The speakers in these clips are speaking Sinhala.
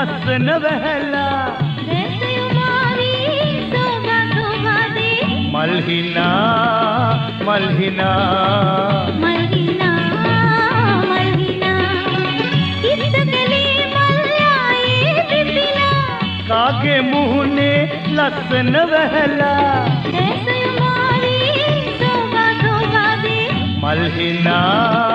ලස්සන වැහැලා මල්හිනා කාගේ මුහුණේ ලස්සන වැහැලා මල්හිනා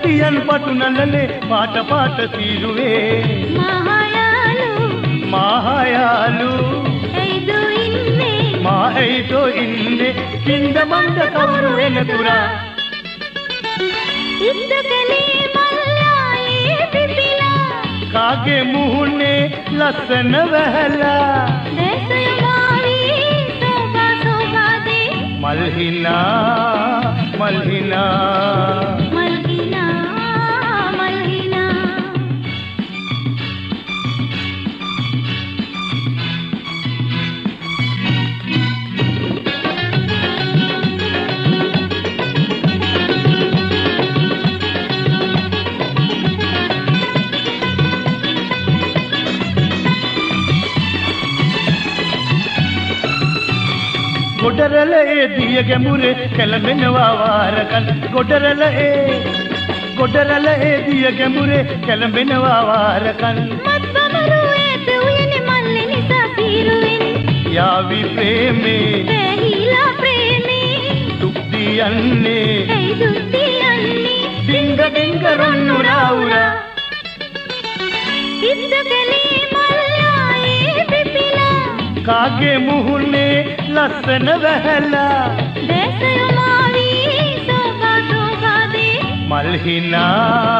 තියන් පටු නලලේ පාට පාට තීරුවේ මහයාලු එයිදෝ ඉන්නේ කින්ද මන්ද කවුරු වෙන තුරා කාගේ මුහුණේ ලස්සන වැහැලා මල්හිනා ගොඩරල ඒ දිය ගැඹුරේ කැළඹෙනවා වාරකන් ගොඩරල ඒ දිය ගැඹුරේ කැළඹෙනවා වාරකන් මත්බමරුවේත උයනේ මල්ලේ නිසා සීරුවෙන් යාවි ප්‍රේමේ ඇහිලා ප්‍රේමේ දුක් දියන්නේ ඩිංග ඩිංග රොන්නු රාවුරා ඉද්දකලේ මල්ලායේ පිපිලා කාගේ මුහුණේ ලස්සන වැහැලා මල්හිනා